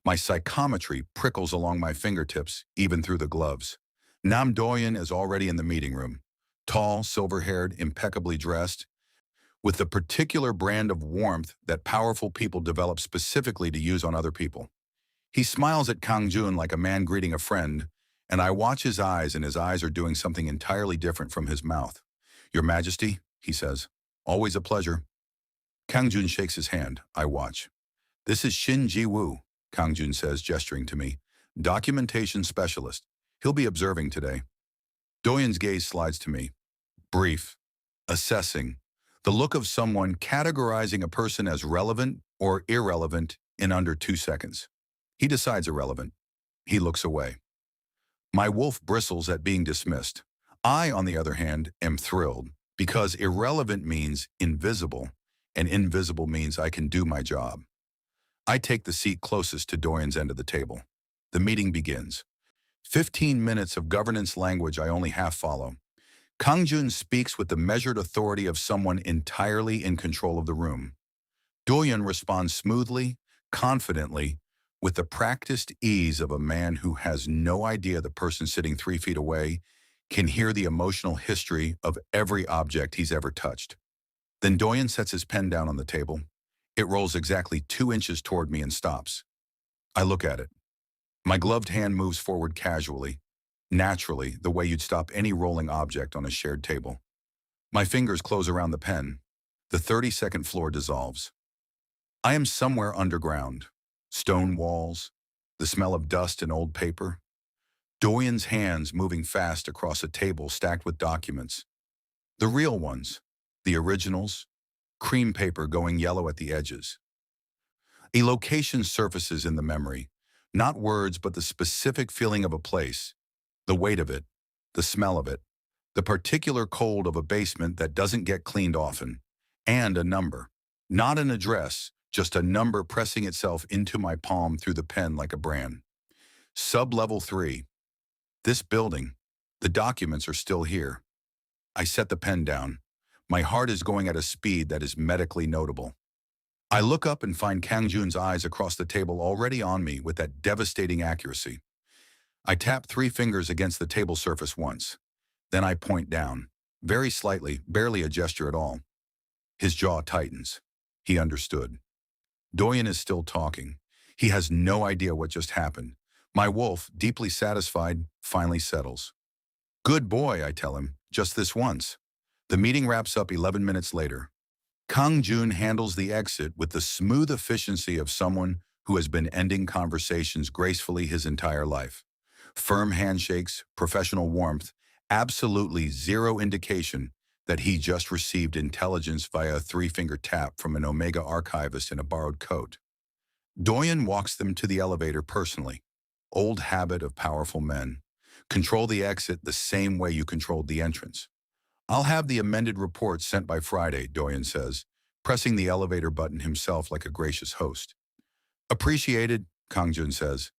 My psychometry prickles along my fingertips, even through the gloves. Nam Doyen is already in the meeting room. Tall, silver-haired, impeccably dressed, with the particular brand of warmth that powerful people develop specifically to use on other people. He smiles at Kang Jun like a man greeting a friend, and I watch his eyes, and his eyes are doing something entirely different from his mouth. Your Majesty, he says. Always a pleasure. Kang Jun shakes his hand. I watch. This is Shin Ji-woo, Kang Jun says, gesturing to me. Documentation specialist. He'll be observing today. Doyen's gaze slides to me. Brief. Assessing. The look of someone categorizing a person as relevant or irrelevant in under 2 seconds. He decides irrelevant. He looks away. My wolf bristles at being dismissed. I, on the other hand, am thrilled, because irrelevant means invisible, and invisible means I can do my job. I take the seat closest to Doyen's end of the table. The meeting begins. 15 minutes of governance language I only half follow. Kang Jun speaks with the measured authority of someone entirely in control of the room. Doyen responds smoothly, confidently, with the practiced ease of a man who has no idea the person sitting 3 feet away can hear the emotional history of every object he's ever touched. Then Doyen sets his pen down on the table. It rolls exactly 2 inches toward me and stops. I look at it. My gloved hand moves forward casually, naturally, the way you'd stop any rolling object on a shared table. My fingers close around the pen. The 32nd floor dissolves. I am somewhere underground. Stone walls, the smell of dust and old paper. Doyen's hands moving fast across a table stacked with documents. The real ones, the originals, cream paper going yellow at the edges. A location surfaces in the memory, not words but the specific feeling of a place, the weight of it, the smell of it, the particular cold of a basement that doesn't get cleaned often, and a number, not an address, just a number pressing itself into my palm through the pen like a brand. Sub-level 3. This building. The documents are still here. I set the pen down. My heart is going at a speed that is medically notable. I look up and find Kang Jun's eyes across the table already on me with that devastating accuracy. I tap 3 fingers against the table surface once. Then I point down, very slightly, barely a gesture at all. His jaw tightens. He understood. Doyen is still talking. He has no idea what just happened. My wolf, deeply satisfied, finally settles. Good boy, I tell him, just this once. The meeting wraps up 11 minutes later. Kang Jun handles the exit with the smooth efficiency of someone who has been ending conversations gracefully his entire life. Firm handshakes, professional warmth, absolutely zero indication that he just received intelligence via a 3-finger tap from an Omega archivist in a borrowed coat. Doyen walks them to the elevator personally. Old habit of powerful men. Control the exit the same way you controlled the entrance. I'll have the amended report sent by Friday, Doyen says, pressing the elevator button himself like a gracious host. Appreciated, Kangjun says.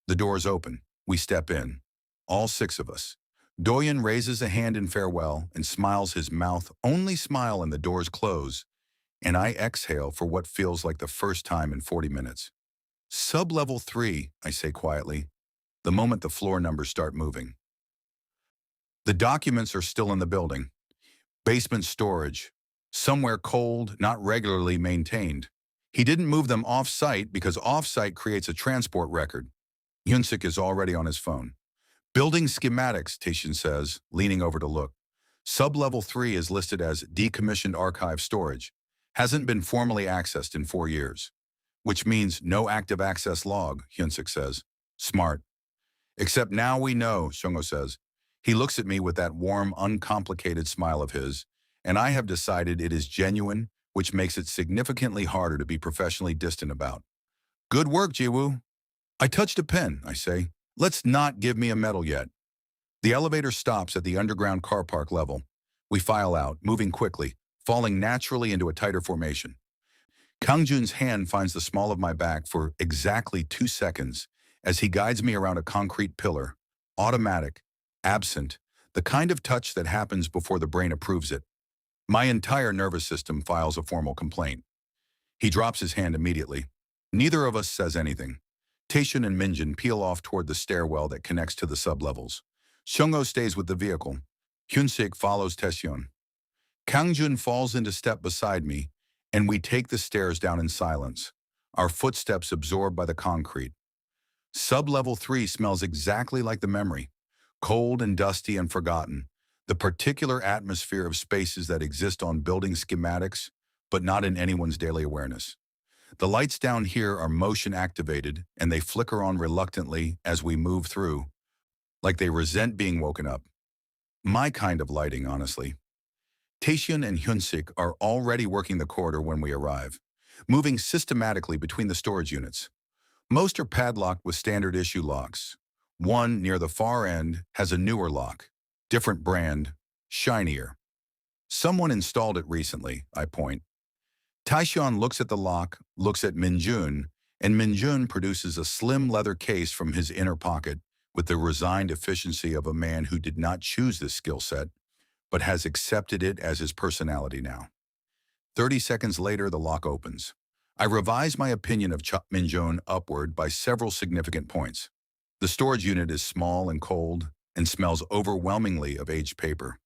The doors open. We step in. All six of us. Doyen raises a hand in farewell and smiles his mouth only smile and the doors close, and I exhale for what feels like the first time in 40 minutes. Sub-level 3, I say quietly, the moment the floor numbers start moving. The documents are still in the building. Basement storage. Somewhere cold, not regularly maintained. He didn't move them off-site because off-site creates a transport record. Yunsik is already on his phone. Building schematics, Taishin says, leaning over to look. Sub-level 3 is listed as decommissioned archive storage. Hasn't been formally accessed in 4 years. Which means no active access log, Hyunsik says. Smart. Except now we know, Shungo says. He looks at me with that warm, uncomplicated smile of his, and I have decided it is genuine, which makes it significantly harder to be professionally distant about. Good work, Jiwoo. I touched a pen, I say. Let's not give me a medal yet. The elevator stops at the underground car park level. We file out, moving quickly, falling naturally into a tighter formation. Kangjun's hand finds the small of my back for exactly 2 seconds as he guides me around a concrete pillar, automatic, absent, the kind of touch that happens before the brain approves it. My entire nervous system files a formal complaint. He drops his hand immediately. Neither of us says anything. Taishin and Minjin peel off toward the stairwell that connects to the sublevels. Shungo stays with the vehicle. Hyunsik follows Taeshyun. Kangjun falls into step beside me, and we take the stairs down in silence, our footsteps absorbed by the concrete. Sub-level 3 smells exactly like the memory, cold and dusty and forgotten, the particular atmosphere of spaces that exist on building schematics, but not in anyone's daily awareness. The lights down here are motion activated, and they flicker on reluctantly as we move through, like they resent being woken up. My kind of lighting, honestly. Taishyun and Hyunsik are already working the corridor when we arrive, moving systematically between the storage units. Most are padlocked with standard issue locks. One near the far end has a newer lock, different brand, shinier. Someone installed it recently, I point. Taishyun looks at the lock, looks at Minjun, and Minjun produces a slim leather case from his inner pocket with the resigned efficiency of a man who did not choose this skill set, but has accepted it as his personality now. 30 seconds later, the lock opens. I revise my opinion of Minjun upward by several significant points. The storage unit is small and cold and smells overwhelmingly of aged paper.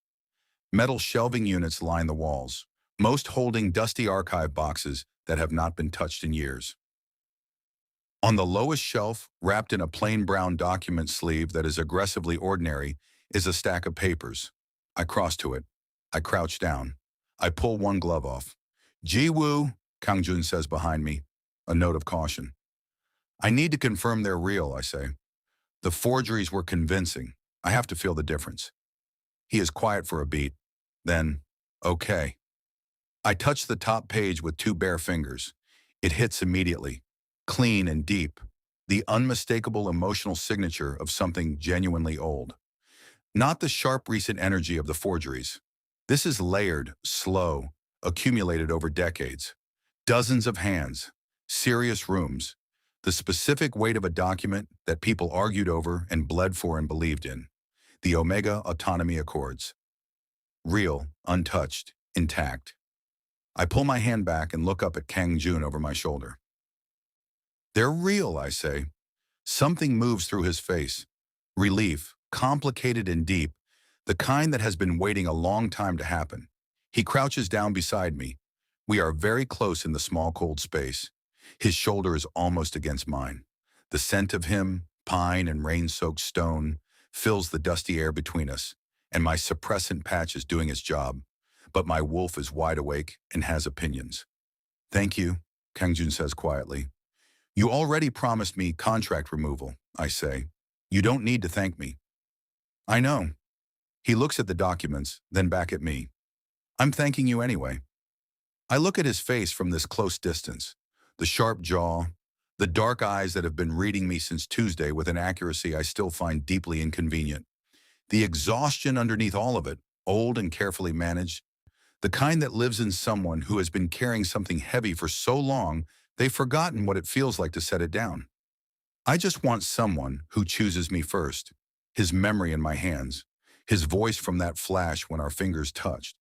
Metal shelving units line the walls, most holding dusty archive boxes that have not been touched in years. On the lowest shelf, wrapped in a plain brown document sleeve that is aggressively ordinary, is a stack of papers. I cross to it. I crouch down. I pull one glove off. Ji-woo, Kangjun says behind me, a note of caution. I need to confirm they're real, I say. The forgeries were convincing. I have to feel the difference. He is quiet for a beat. Then, okay. I touch the top page with 2 bare fingers. It hits immediately, clean and deep, the unmistakable emotional signature of something genuinely old. Not the sharp recent energy of the forgeries. This is layered, slow, accumulated over decades. Dozens of hands, serious rooms, the specific weight of a document that people argued over and bled for and believed in. The Omega Autonomy Accords. Real, untouched, intact. I pull my hand back and look up at Kang Jun over my shoulder. They're real, I say. Something moves through his face. Relief, complicated and deep, the kind that has been waiting a long time to happen. He crouches down beside me. We are very close in the small cold space. His shoulder is almost against mine. The scent of him, pine and rain-soaked stone, fills the dusty air between us, and my suppressant patch is doing its job. But my wolf is wide awake and has opinions. Thank you, Kangjun says quietly. You already promised me contract removal, I say. You don't need to thank me. I know. He looks at the documents, then back at me. I'm thanking you anyway. I look at his face from this close distance, the sharp jaw, the dark eyes that have been reading me since Tuesday with an accuracy I still find deeply inconvenient. The exhaustion underneath all of it, old and carefully managed, The kind that lives in someone who has been carrying something heavy for so long, they've forgotten what it feels like to set it down. I just want someone who chooses me first. His memory in my hands, his voice from that flash when our fingers touched.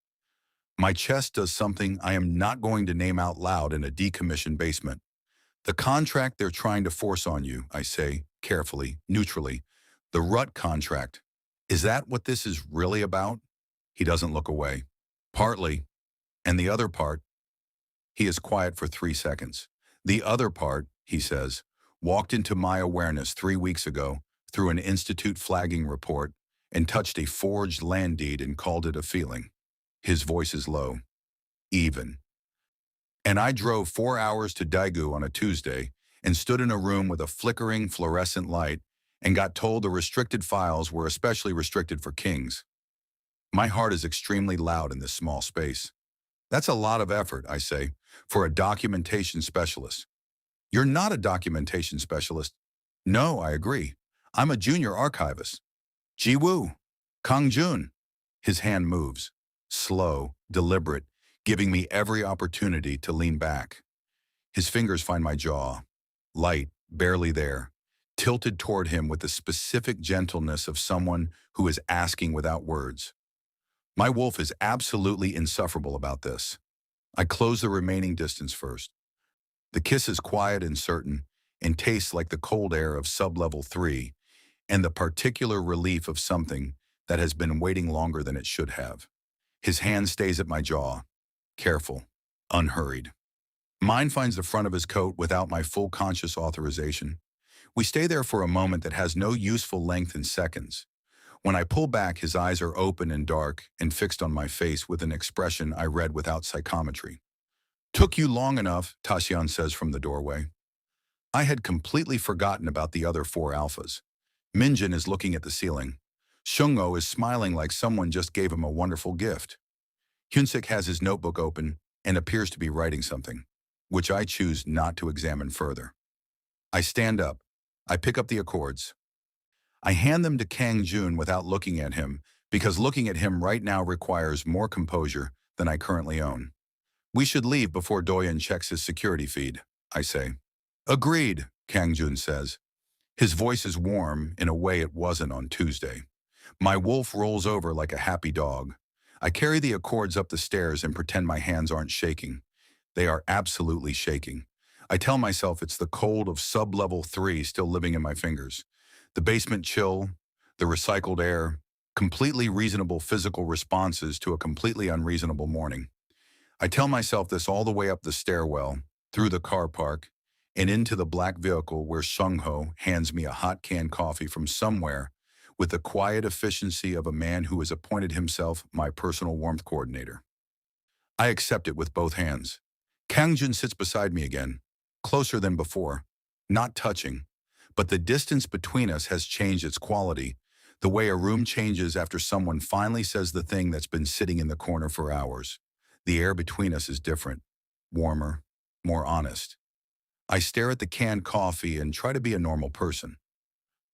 My chest does something I am not going to name out loud in a decommissioned basement. The contract they're trying to force on you, I say, carefully, neutrally. The rut contract. Is that what this is really about? He doesn't look away. Partly. And the other part, he is quiet for 3 seconds. The other part, he says, walked into my awareness 3 weeks ago through an institute flagging report and touched a forged land deed and called it a feeling. His voice is low. Even. And I drove 4 hours to Daegu on a Tuesday and stood in a room with a flickering fluorescent light and got told the restricted files were especially restricted for kings. My heart is extremely loud in this small space. That's a lot of effort, I say, for a documentation specialist. You're not a documentation specialist. No, I agree. I'm a junior archivist. Ji-woo. Kang-jun. His hand moves. Slow, deliberate, giving me every opportunity to lean back. His fingers find my jaw. Light, barely there. Tilted toward him with the specific gentleness of someone who is asking without words. My wolf is absolutely insufferable about this. I close the remaining distance first. The kiss is quiet and certain, and tastes like the cold air of sub-level 3, and the particular relief of something that has been waiting longer than it should have. His hand stays at my jaw, careful, unhurried. Mine finds the front of his coat without my full conscious authorization. We stay there for a moment that has no useful length in seconds. When I pull back, his eyes are open and dark and fixed on my face with an expression I read without psychometry. Took you long enough, Taxian says from the doorway. I had completely forgotten about the other 4 alphas. Minjin is looking at the ceiling. Shungo is smiling like someone just gave him a wonderful gift. Hyunsik has his notebook open and appears to be writing something, which I choose not to examine further. I stand up. I pick up the accords. I hand them to Kang-jun without looking at him, because looking at him right now requires more composure than I currently own. We should leave before Doyen checks his security feed, I say. Agreed, Kang-jun says. His voice is warm in a way it wasn't on Tuesday. My wolf rolls over like a happy dog. I carry the accords up the stairs and pretend my hands aren't shaking. They are absolutely shaking. I tell myself it's the cold of sub-level 3 still living in my fingers. The basement chill, the recycled air, completely reasonable physical responses to a completely unreasonable morning. I tell myself this all the way up the stairwell, through the car park, and into the black vehicle where Shungho hands me a hot canned coffee from somewhere with the quiet efficiency of a man who has appointed himself my personal warmth coordinator. I accept it with both hands. Kang-jun sits beside me again, closer than before, not touching, but the distance between us has changed its quality, the way a room changes after someone finally says the thing that's been sitting in the corner for hours. The air between us is different, warmer, more honest. I stare at the canned coffee and try to be a normal person.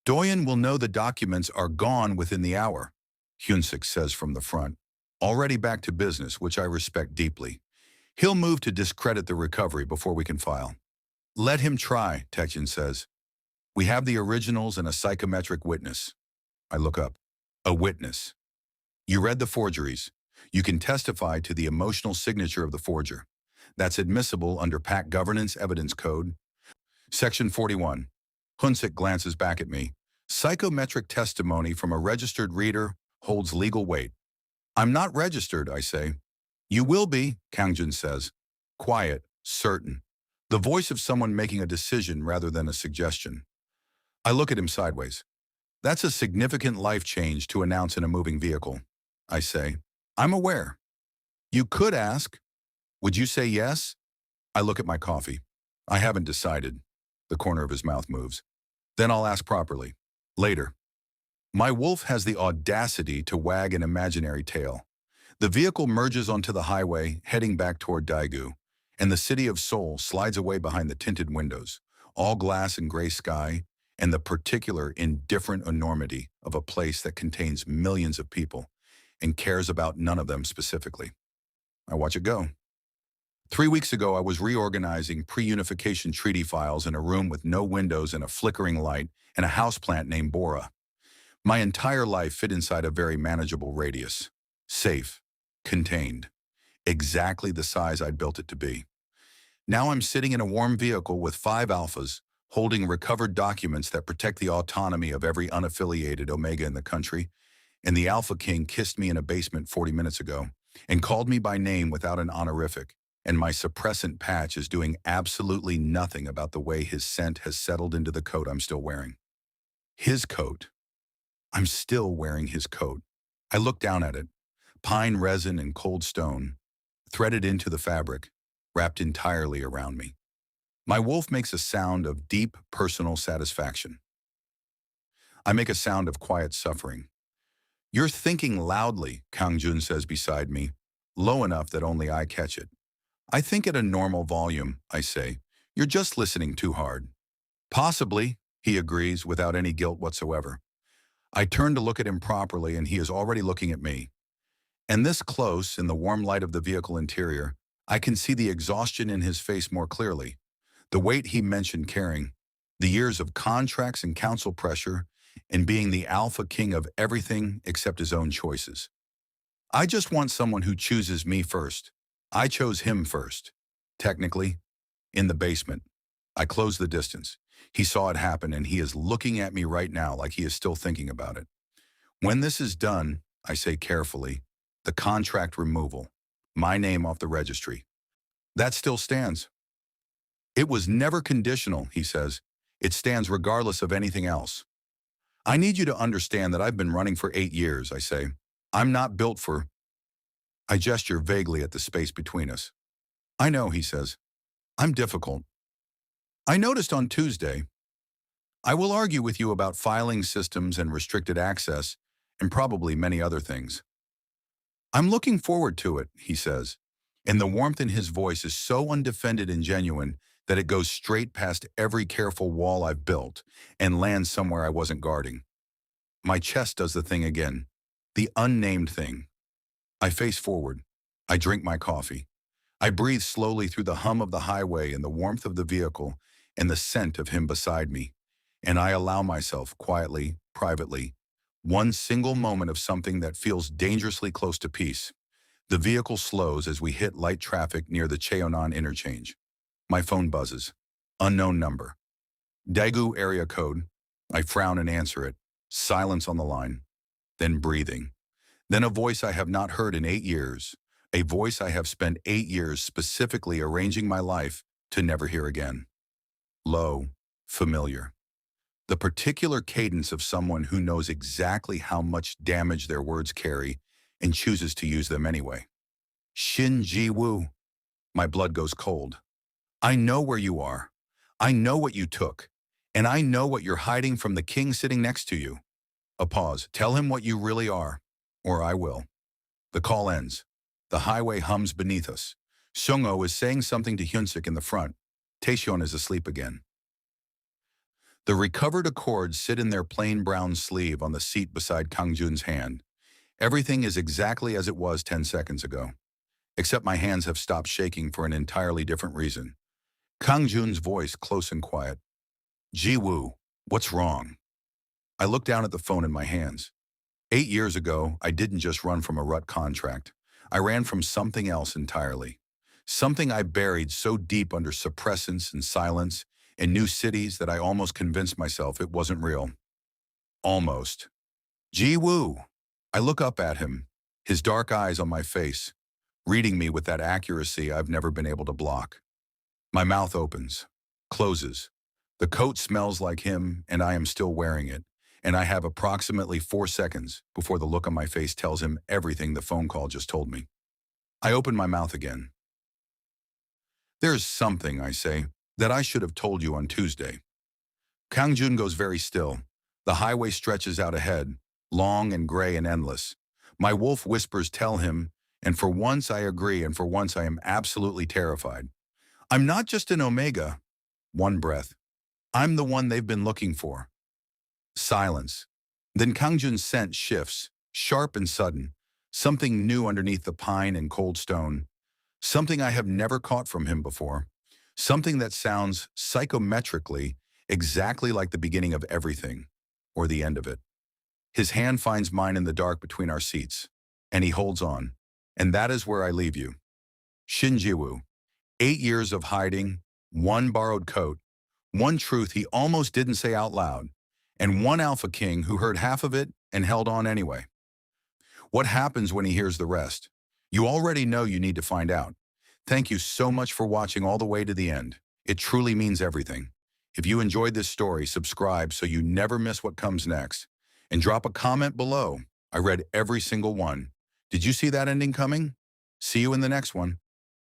Doyen will know the documents are gone within the hour, Hyunsik says from the front, already back to business, which I respect deeply. He'll move to discredit the recovery before we can file. Let him try, Taechin says. We have the originals and a psychometric witness. I look up. A witness. You read the forgeries. You can testify to the emotional signature of the forger. That's admissible under Pack Governance Evidence Code. Section 41. Hyunsik glances back at me. Psychometric testimony from a registered reader holds legal weight. I'm not registered, I say. You will be, Kang-jun says. Quiet, certain. The voice of someone making a decision rather than a suggestion. I look at him sideways. That's a significant life change to announce in a moving vehicle, I say. I'm aware. You could ask, would you say yes? I look at my coffee. I haven't decided. The corner of his mouth moves. Then I'll ask properly. Later. My wolf has the audacity to wag an imaginary tail. The vehicle merges onto the highway, heading back toward Daegu, and the city of Seoul slides away behind the tinted windows, all glass and gray sky, and the particular indifferent enormity of a place that contains millions of people and cares about none of them specifically. I watch it go. 3 weeks ago, I was reorganizing pre-unification treaty files in a room with no windows and a flickering light and a houseplant named Bora. My entire life fit inside a very manageable radius. Safe. Contained. Exactly the size I'd built it to be. Now I'm sitting in a warm vehicle with 5 alphas, holding recovered documents that protect the autonomy of every unaffiliated Omega in the country, and the Alpha King kissed me in a basement 40 minutes ago and called me by name without an honorific, and my suppressant patch is doing absolutely nothing about the way his scent has settled into the coat I'm still wearing. His coat. I'm still wearing his coat. I look down at it. Pine resin and cold stone, threaded into the fabric, wrapped entirely around me. My wolf makes a sound of deep personal satisfaction. I make a sound of quiet suffering. You're thinking loudly, Kang Jun says beside me, low enough that only I catch it. I think at a normal volume, I say. You're just listening too hard. Possibly, he agrees without any guilt whatsoever. I turn to look at him properly and he is already looking at me. And this close, in the warm light of the vehicle interior, I can see the exhaustion in his face more clearly. The weight he mentioned carrying, the years of contracts and council pressure, and being the alpha king of everything except his own choices. I just want someone who chooses me first. I chose him first. Technically, in the basement. I close the distance. He saw it happen and he is looking at me right now like he is still thinking about it. When this is done, I say carefully, the contract removal, my name off the registry. That still stands. It was never conditional, he says. It stands regardless of anything else. I need you to understand that I've been running for 8 years, I say. I'm not built for... I gesture vaguely at the space between us. I know, he says. I'm difficult. I noticed on Tuesday. I will argue with you about filing systems and restricted access, and probably many other things. I'm looking forward to it, he says, and the warmth in his voice is so undefended and genuine that it goes straight past every careful wall I've built and lands somewhere I wasn't guarding. My chest does the thing again, the unnamed thing. I face forward. I drink my coffee. I breathe slowly through the hum of the highway and the warmth of the vehicle and the scent of him beside me, and I allow myself quietly, privately, one single moment of something that feels dangerously close to peace. The vehicle slows as we hit light traffic near the Cheonan interchange. My phone buzzes. Unknown number. Daegu area code. I frown and answer it. Silence on the line. Then breathing. Then a voice I have not heard in 8 years. A voice I have spent 8 years specifically arranging my life to never hear again. Low. Familiar. The particular cadence of someone who knows exactly how much damage their words carry and chooses to use them anyway. Shin Ji Woo. My blood goes cold. I know where you are. I know what you took. And I know what you're hiding from the king sitting next to you. A pause. Tell him what you really are. Or I will. The call ends. The highway hums beneath us. Seung-ho is saying something to Hyunsuk in the front. Taesyeon is asleep again. The recovered accords sit in their plain brown sleeve on the seat beside Kang Jun's hand. Everything is exactly as it was 10 seconds ago. Except my hands have stopped shaking for an entirely different reason. Kang Jun's voice close and quiet. Ji-woo, what's wrong? I look down at the phone in my hands. 8 years ago, I didn't just run from a rut contract. I ran from something else entirely. Something I buried so deep under suppressants and silence in new cities that I almost convinced myself it wasn't real. Almost. Ji-woo. I look up at him, his dark eyes on my face, reading me with that accuracy I've never been able to block. My mouth opens, closes. The coat smells like him, and I am still wearing it, and I have approximately 4 seconds before the look on my face tells him everything the phone call just told me. I open my mouth again. There's something, I say, that I should have told you on Tuesday. Kang Jun goes very still. The highway stretches out ahead, long and gray and endless. My wolf whispers tell him, and for once I agree, and for once I am absolutely terrified. I'm not just an Omega. One breath. I'm the one they've been looking for. Silence. Then Kang Jun's scent shifts, sharp and sudden. Something new underneath the pine and cold stone. Something I have never caught from him before. Something that sounds psychometrically exactly like the beginning of everything, or the end of it. His hand finds mine in the dark between our seats, and he holds on. And that is where I leave you. Shinjiwoo. 8 years of hiding, one borrowed coat, one truth he almost didn't say out loud, and one alpha king who heard half of it and held on anyway. What happens when he hears the rest? You already know you need to find out. Thank you so much for watching all the way to the end. It truly means everything. If you enjoyed this story, subscribe so you never miss what comes next. And drop a comment below. I read every single one. Did you see that ending coming? See you in the next one.